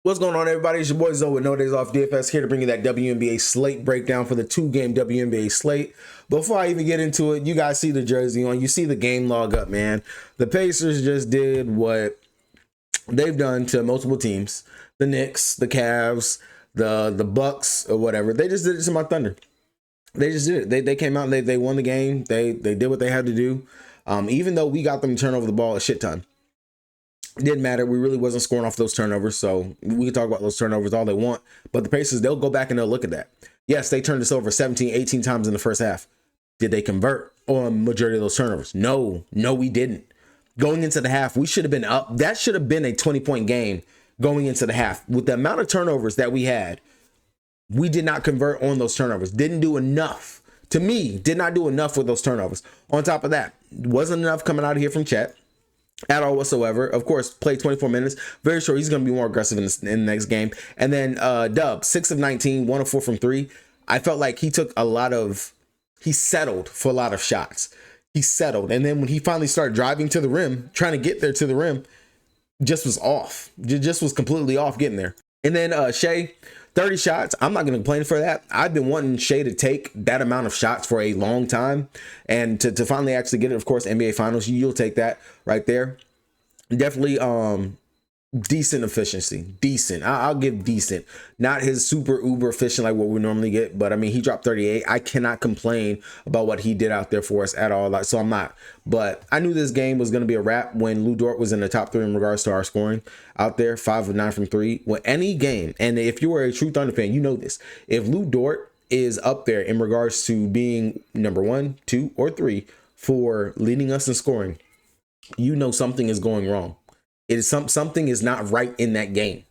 What's going on, everybody? It's your boy Zoe with No Days Off DFS here to bring you that WNBA slate breakdown for the 2-game WNBA slate. Before I even get into it, you guys see the jersey on. You see the game log up, man. The Pacers just did what they've done to multiple teams. The Knicks, the Cavs, the Bucks, or whatever. They just did it to my Thunder. They just did it. They came out and they won the game. They did what they had to do. Even though we got them to turn over the ball a shit ton. It didn't matter. We really wasn't scoring off those turnovers, so we can talk about those turnovers all they want. But the Pacers, they'll go back and they'll look at that. Yes, they turned us over 17, 18 times in the first half. Did they convert on majority of those turnovers? No, we didn't. Going into the half, we should have been up. That should have been a 20-point game going into the half. With the amount of turnovers that we had, we did not convert on those turnovers. Didn't do enough. To me, did not do enough with those turnovers. On top of that, wasn't enough coming out of here from Chet at all whatsoever. Of course, played 24 minutes. Very sure he's going to be more aggressive in the next game. And then Dub, 6 of 19, 1 of 4 from 3. I felt like he settled for a lot of shots. He settled. And then when he finally started driving to the rim, trying to get there to the rim, just was off. Just was completely off getting there. And then Shea, 30 shots. I'm not going to complain for that. I've been wanting Shea to take that amount of shots for a long time. And to finally actually get it, of course, NBA Finals, you'll take that right there. Definitely decent efficiency. Decent. I'll give decent. Not his super uber efficient like what we normally get. But, I mean, he dropped 38. I cannot complain about what he did out there for us at all. So I'm not. But I knew this game was going to be a wrap when Lou Dort was in the top 3 in regards to our scoring out there. 5 of 9 from 3. When any game, and if you are a true Thunder fan, you know this. If Lou Dort is up there in regards to being number 1, 2, or 3 for leading us in scoring, you know something is going wrong. It is something is not right in that game.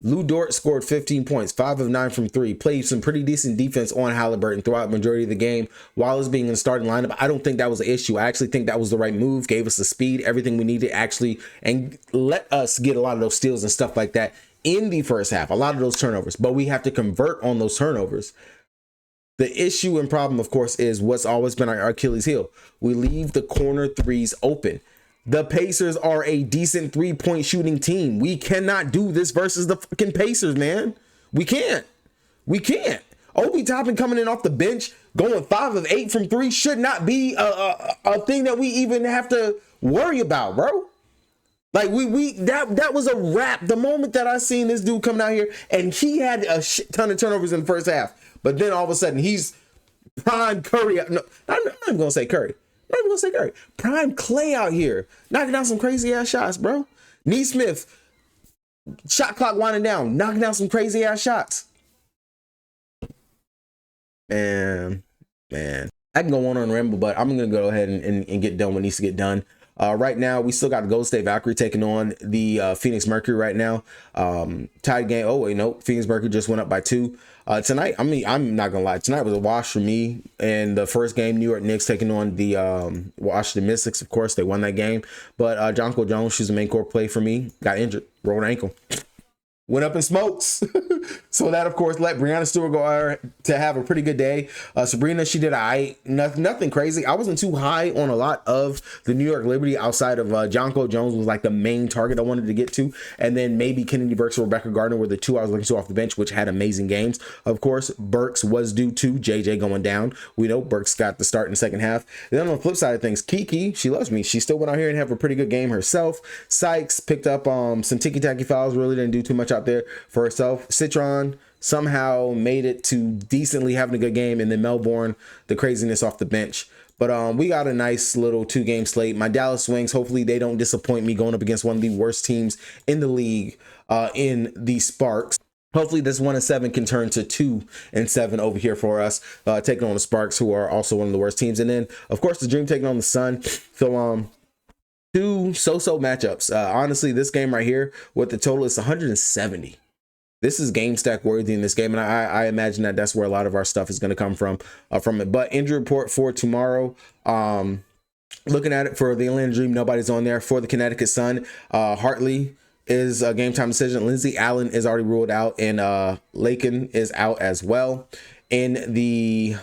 Lou Dort scored 15 points, 5 of 9 from 3, played some pretty decent defense on Halliburton throughout the majority of the game while he's being in the starting lineup. I don't think that was an issue. I actually think that was the right move, gave us the speed, everything we needed actually, and let us get a lot of those steals and stuff like that in the first half, a lot of those turnovers, but we have to convert on those turnovers. The issue and problem, of course, is what's always been our Achilles heel. We leave the corner threes open. The Pacers are a decent 3-point shooting team. We cannot do this versus the fucking Pacers, man. We can't. Obi Toppin coming in off the bench, going 5 of 8 from 3 should not be a thing that we even have to worry about, bro. Like that was a wrap. The moment that I seen this dude coming out here, and he had a shit ton of turnovers in the first half, but then all of a sudden he's prime Curry. No, I'm not even gonna say Curry. Prime Clay out here knocking down some crazy ass shots, bro. Neesmith, shot clock winding down, knocking down some crazy ass shots. Man, I can go on and ramble, but I'm gonna go ahead and get done what needs to get done. Right now, we still got the Golden State Valkyrie taking on the Phoenix Mercury right now. Tied game. Oh, wait, no. Phoenix Mercury just went up by 2. Tonight, I mean, I'm not going to lie. Tonight was a wash for me. And the first game, New York Knicks taking on the Washington Mystics. Of course, they won that game. But Jonko Jones, she's the main court play for me. Got injured. Rolled ankle. Went up in smokes. So that, of course, let Breanna Stewart go to have a pretty good day. Sabrina, she did nothing crazy. I wasn't too high on a lot of the New York Liberty outside of Jonko Jones was like the main target I wanted to get to. And then maybe Kennedy Burks or Rebecca Gardner were the 2 I was looking to off the bench, which had amazing games. Of course, Burks was due to JJ going down. We know Burks got the start in the second half. Then on the flip side of things, Kiki, she loves me. She still went out here and have a pretty good game herself. Sykes picked up some ticky-tacky fouls, really didn't do too much out there for herself. Citron somehow made it to decently having a good game, and then Melbourne, the craziness off the bench. But we got a nice little 2-game slate. My Dallas Wings, hopefully they don't disappoint me going up against one of the worst teams in the league in the Sparks. Hopefully this 1-7 can turn to 2-7 over here for us, taking on the Sparks, who are also one of the worst teams. And then, of course, the Dream taking on the Sun. So, 2 so-so matchups. Honestly, this game right here, with the total is 170. This is game stack worthy in this game, and I imagine that that's where a lot of our stuff is going to come from it. But injury report for tomorrow. Looking at it for the Atlanta Dream, nobody's on there. For the Connecticut Sun, Hartley is a game time decision. Lindsey Allen is already ruled out, and Lakin is out as well. In the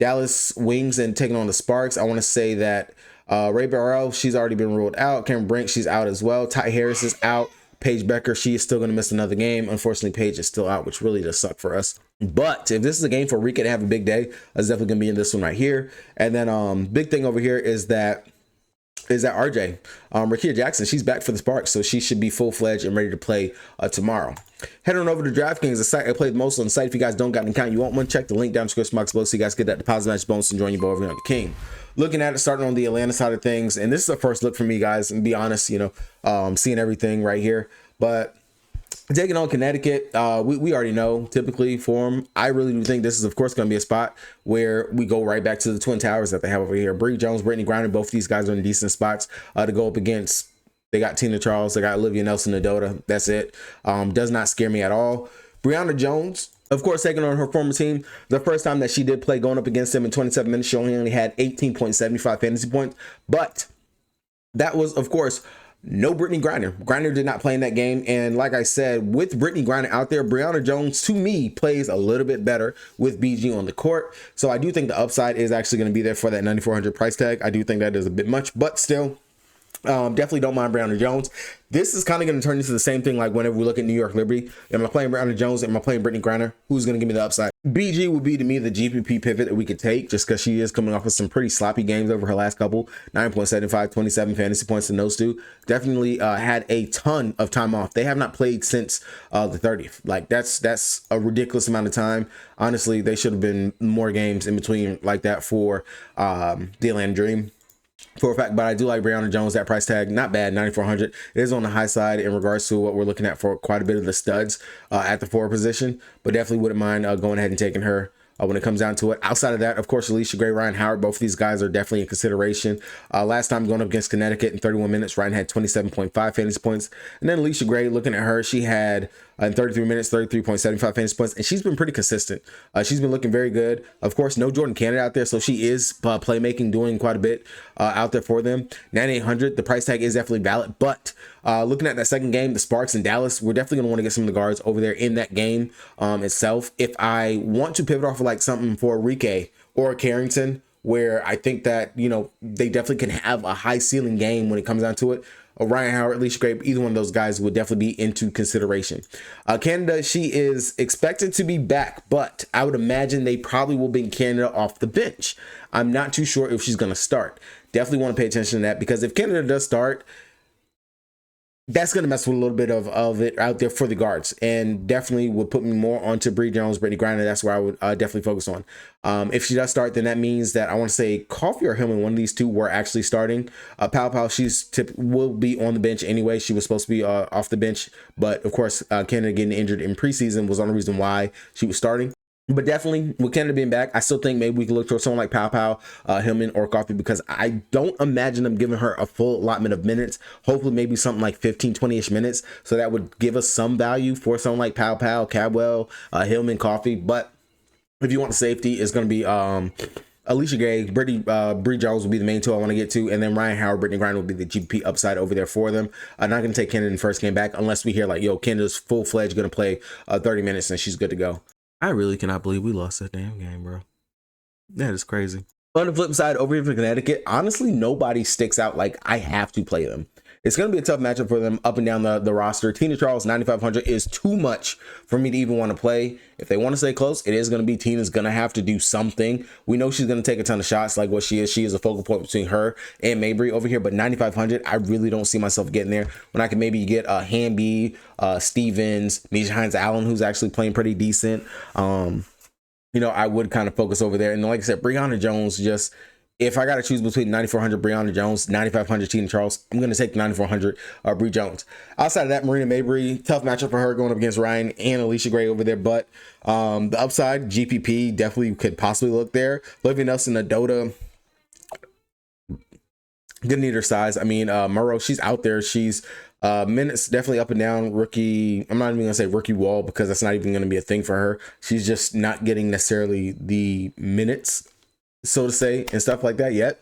Dallas Wings and taking on the Sparks, I want to say that Ray Burrell, she's already been ruled out. Cameron Brink, she's out as well. Ty Harris is out. Paige Becker, she is still going to miss another game. Unfortunately, Paige is still out, which really does suck for us. But if this is a game for Rika to have a big day, that's definitely going to be in this one right here. And then big thing over here is that RJ, Rakia Jackson, she's back for the Sparks, so she should be full-fledged and ready to play tomorrow. Head on over to DraftKings, the site I played most on the site. If you guys don't got an account, you want one, check the link down in the description box below so you guys get that deposit match bonus and join your boy over here on the King. Looking at it, starting on the Atlanta side of things, and this is a first look for me, guys, and be honest, you know, seeing everything right here, but taking on Connecticut, we already know typically for them. I really do think this is, of course, going to be a spot where we go right back to the Twin Towers that they have over here. Bree Jones, Brittany Griner, both of these guys are in decent spots to go up against. They got Tina Charles, they got Olivia Nelson-Nadota. That's it. Does not scare me at all. Brianna Jones, of course, taking on her former team. The first time that she did play going up against them in 27 minutes, she only had 18.75 fantasy points. But that was, of course, no Brittany Griner. Griner did not play in that game. And like I said, with Brittany Griner out there, Brianna Jones, to me, plays a little bit better with BG on the court. So I do think the upside is actually going to be there for that 9,400 price tag. I do think that is a bit much, but still, definitely don't mind Brianna Jones. This is kind of going to turn into the same thing like whenever we look at New York Liberty. Am I playing Brianna Jones? Am I playing Brittany Griner? Who's going to give me the upside? BG would be, to me, the GPP pivot that we could take just because she is coming off with some pretty sloppy games over her last couple. 9.75, 27 fantasy points in those two. Definitely had a ton of time off. They have not played since the 30th. Like, that's a ridiculous amount of time. Honestly, they should have been more games in between like that for the Atlanta Dream. For a fact, but I do like Brianna Jones. That price tag, not bad, 9,400. It is on the high side in regards to what we're looking at for quite a bit of the studs at the forward position, but definitely wouldn't mind going ahead and taking her when it comes down to it. Outside of that, of course, Alicia Gray, Ryan Howard, both of these guys are definitely in consideration. Last time going up against Connecticut in 31 minutes, Ryan had 27.5 fantasy points. And then Alicia Gray, looking at her, she had in 33 minutes, 33.75 fantasy points, and she's been pretty consistent. She's been looking very good. Of course, no Jordan Canada out there, so she is playmaking, doing quite a bit out there for them. 9,800, the price tag is definitely valid, but looking at that second game, the Sparks in Dallas, we're definitely going to want to get some of the guards over there in that game itself. If I want to pivot off of like something for Rike or Carrington, where I think that, you know, they definitely can have a high ceiling game when it comes down to it, Ryan Howard, Alicia Gray, either one of those guys would definitely be into consideration. Canada, she is expected to be back, but I would imagine they probably will bring Canada off the bench. I'm not too sure if she's going to start. Definitely want to pay attention to that, because if Canada does start, that's going to mess with a little bit of it out there for the guards, and definitely would put me more onto Bree Jones, Brittany Griner. That's where I would definitely focus on. If she does start, then that means that I want to say Coffee or Hillman, one of these two were actually starting. Pau Pau, will be on the bench anyway. She was supposed to be off the bench, but of course, Canada getting injured in preseason was the only reason why she was starting. But definitely, with Canada being back, I still think maybe we can look for someone like Pau Pau, Hillman, or Coffee, because I don't imagine them giving her a full allotment of minutes. Hopefully, maybe something like 15, 20-ish minutes. So that would give us some value for someone like Pau Pau, Cadwell, Hillman, Coffee. But if you want safety, it's going to be Alicia Gray, Bree Jones will be the main two I want to get to, and then Ryan Howard, Brittany Griner will be the GP upside over there for them. I'm not going to take Canada in the first game back unless we hear like, yo, Canada's full-fledged going to play 30 minutes and she's good to go. I really cannot believe we lost that damn game, bro. That is crazy. On the flip side, over here for Connecticut, honestly, nobody sticks out like I have to play them. It's going to be a tough matchup for them up and down the roster. Tina Charles, 9,500 is too much for me to even want to play. If they want to stay close, it is going to be Tina's going to have to do something. We know she's going to take a ton of shots like what she is. She is a focal point between her and Mabry over here. But 9,500, I really don't see myself getting there when I can maybe get Hamby, Stevens, Misha Hines-Allen, who's actually playing pretty decent. You know, I would kind of focus over there. And like I said, Brianna Jones, just if I got to choose between 9,400 Brianna Jones, 9,500 Tina Charles, I'm going to take 9,400 Bree Jones. Outside of that, Marina Mabry, tough matchup for her going up against Ryan and Alicia Gray over there. But the upside, GPP, definitely could possibly look there. Olivia Nelson-Nadota, didn't need her size. I mean, Murrow, she's out there. She's minutes definitely up and down. Rookie, I'm not even gonna say rookie wall because that's not even gonna be a thing for her. She's just not getting necessarily the minutes, so to say, and stuff like that yet.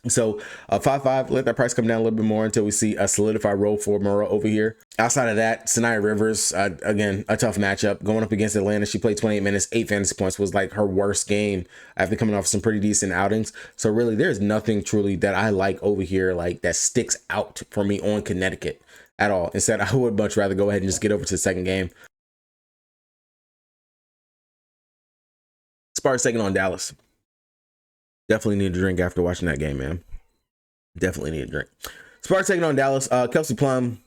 So 5-5, let that price come down a little bit more until we see a solidified role for Murrow over here. Outside of that, Sanaya Rivers, again, a tough matchup going up against Atlanta. She played 28 minutes, 8 fantasy points, was like her worst game after coming off some pretty decent outings. So really, there's nothing truly that I like over here, like that sticks out for me on Connecticut. at all. Instead, I would much rather go ahead and just get over to the second game. Sparks taking on Dallas. Definitely need a drink after watching that game, man. Definitely need a drink. Sparks taking on Dallas. Kelsey Plum,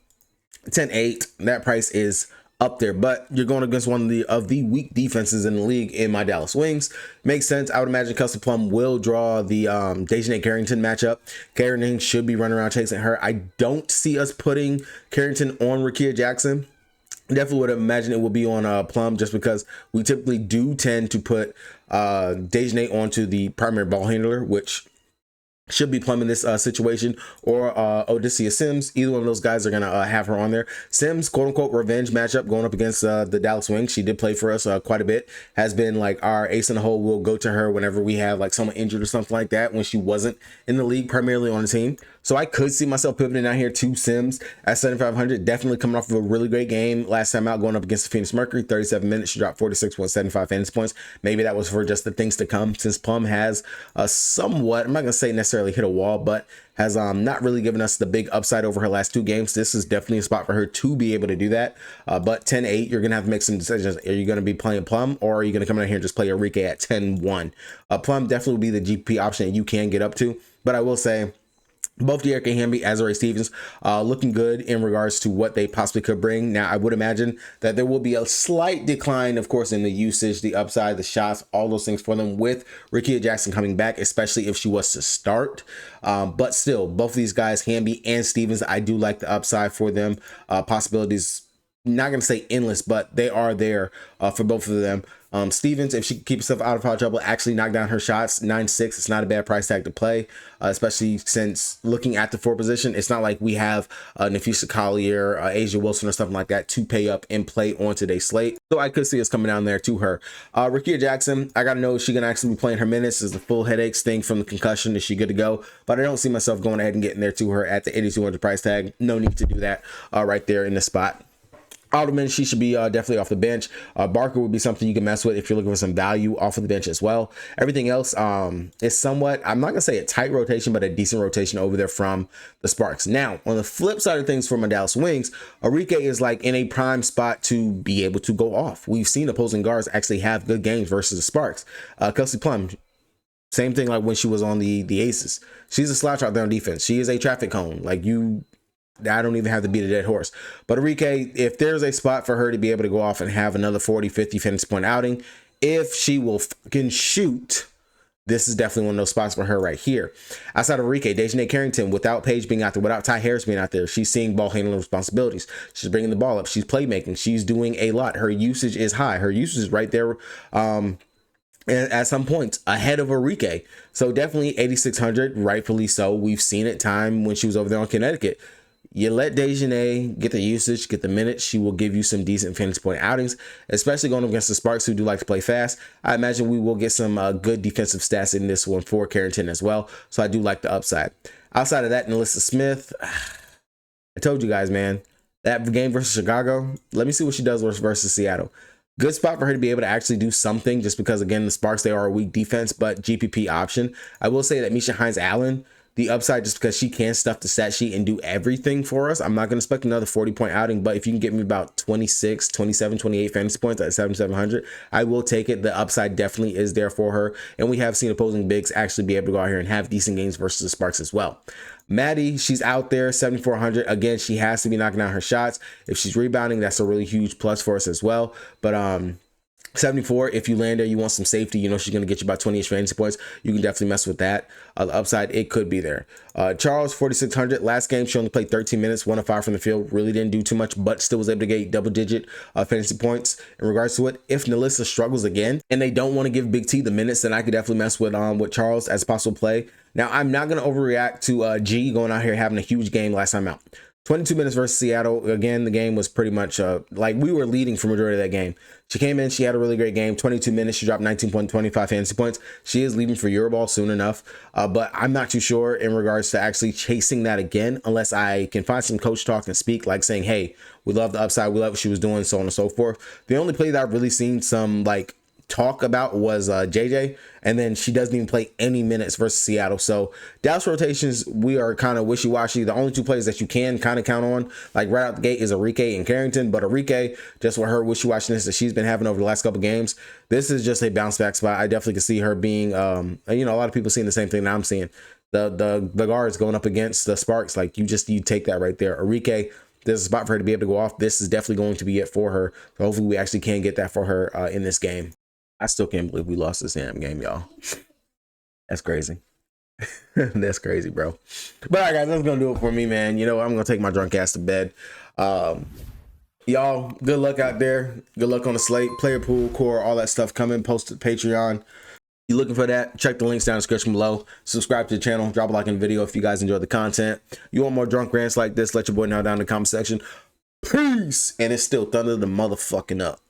10-8. That price is up there, but you're going against one of the weak defenses in the league in my Dallas Wings. Makes sense. I would imagine Kelsey Plum will draw the Dejanay Carrington matchup. Carrington should be running around chasing her. I don't see us putting Carrington on Rickea Jackson. Definitely would imagine it will be on Plum, just because we typically do tend to put Dejanay onto the primary ball handler, which should be Plum in this situation, or Odysseus Sims. Either one of those guys are gonna have her on there. Sims, quote unquote, revenge matchup going up against the Dallas Wings. She did play for us quite a bit. Has been like our ace in the hole. We'll go to her whenever we have like someone injured or something like that, when she wasn't in the league, primarily on the team. So I could see myself pivoting out here to Sims at 7,500. Definitely coming off of a really great game last time out, going up against the Phoenix Mercury. 37 minutes, she dropped 46.75 fantasy points. Maybe that was for just the things to come, since Plum has somewhat, I'm not gonna say necessarily hit a wall, but has not really given us the big upside over her last 2 games. This is definitely a spot for her to be able to do that. But 10-8, you're gonna have to make some decisions. Are you gonna be playing Plum, or are you gonna come in here and just play Enrique at 10-1? Plum definitely will be the GP option that you can get up to, but I will say, both De'Erica Hamby as Ray Stevens looking good in regards to what they possibly could bring. Now, I would imagine that there will be a slight decline, of course, in the usage, the upside, the shots, all those things for them with Rickea Jackson coming back, especially if she was to start. But still, both of these guys, Hamby and Stevens, I do like the upside for them. Possibilities, not going to say endless, but they are there for both of them. Stevens, if she can keep herself out of foul trouble, actually knock down her shots, 9-6. It's not a bad price tag to play, especially since looking at the 4 position, it's not like we have Nafisa Collier, Asia Wilson, or something like that to pay up and play on today's slate. So I could see us coming down there to her. Rickea Jackson, I got to know if she's going to actually be playing her minutes. Is the full headaches thing from the concussion? Is she good to go? But I don't see myself going ahead and getting there to her at the 8,200 price tag. No need to do that right there in the spot. Alderman, she should be definitely off the bench. Barker would be something you can mess with if you're looking for some value off of the bench as well. Everything else is somewhat, I'm not going to say a tight rotation, but a decent rotation over there from the Sparks. Now, on the flip side of things for my Dallas Wings, Enrique is like in a prime spot to be able to go off. We've seen opposing guards actually have good games versus the Sparks. Kelsey Plum, same thing like when she was on the Aces. She's a slouch out there on defense. She is a traffic cone. Like I don't even have to beat a dead horse. But Enrique, if there's a spot for her to be able to go off and have another 40, 50 fantasy point outing, if she will fucking shoot, this is definitely one of those spots for her right here. Outside of Enrique, Dejanay Carrington, without Paige being out there, without Ty Harris being out there, she's seeing ball handling responsibilities. She's bringing the ball up. She's playmaking. She's doing a lot. Her usage is high. Her usage is right there. And at some points ahead of Enrique. So definitely 8,600, rightfully so. We've seen it time when she was over there on Connecticut. You let Dejanay get the usage, get the minutes, she will give you some decent fantasy point outings, especially going against the Sparks, who do like to play fast. I imagine we will get some good defensive stats in this one for Carrington as well. So I do like the upside. Outside of that, Melissa Smith, I told you guys, man, that game versus Chicago, let me see what she does versus Seattle. Good spot for her to be able to actually do something, just because, again, the Sparks, they are a weak defense, but GPP option. I will say that Misha Hines-Allen, the upside, just because she can stuff the stat sheet and do everything for us. I'm not going to expect another 40-point outing, but if you can get me about 26, 27, 28 fantasy points at 7,700, I will take it. The upside definitely is there for her. And we have seen opposing bigs actually be able to go out here and have decent games versus the Sparks as well. Maddie, she's out there, 7,400. Again, she has to be knocking down her shots. If she's rebounding, that's a really huge plus for us as well. But 74, if you land there, you want some safety, you know she's going to get you about 20-ish fantasy points. You can definitely mess with that. The upside, it could be there. Charles, 4,600. Last game, she only played 13 minutes, 1 of 5 from the field. Really didn't do too much, but still was able to get double-digit fantasy points in regards to it. If Nalissa struggles again and they don't want to give Big T the minutes, then I could definitely mess with Charles as a possible play. Now, I'm not going to overreact to G going out here having a huge game last time out. 22 minutes versus Seattle. Again, the game was pretty much like we were leading for majority of that game. She came in, she had a really great game. 22 minutes, she dropped 19.25 fantasy points. She is leaving for Euroball soon enough, but I'm not too sure in regards to actually chasing that again, unless I can find some coach talk and speak, like saying, hey, we love the upside, we love what she was doing, so on and so forth. The only play that I've really seen some like talk about was JJ, and then she doesn't even play any minutes versus Seattle. So Dallas rotations, we are kind of wishy-washy. The only two players that you can kind of count on, like right out the gate, is Enrique and Carrington. But Enrique, just with her wishy-washiness that she's been having over the last couple games, this is just a bounce back spot. I definitely can see her being, a lot of people seeing the same thing that I'm seeing. The guards going up against the Sparks, like you take that right there. Enrique, there's a spot for her to be able to go off. This is definitely going to be it for her. So hopefully we actually can get that for her in this game. I still can't believe we lost this damn game, y'all. That's crazy. That's crazy, bro. But all right, guys, that's going to do it for me, man. I'm going to take my drunk ass to bed. Y'all, good luck out there. Good luck on the slate, player pool, core, all that stuff coming. Post to Patreon. You looking for that? Check the links down in the description below. Subscribe to the channel. Drop a like in the video if you guys enjoy the content. You want more drunk rants like this? Let your boy know down in the comment section. Peace. And it's still thunder the motherfucking up.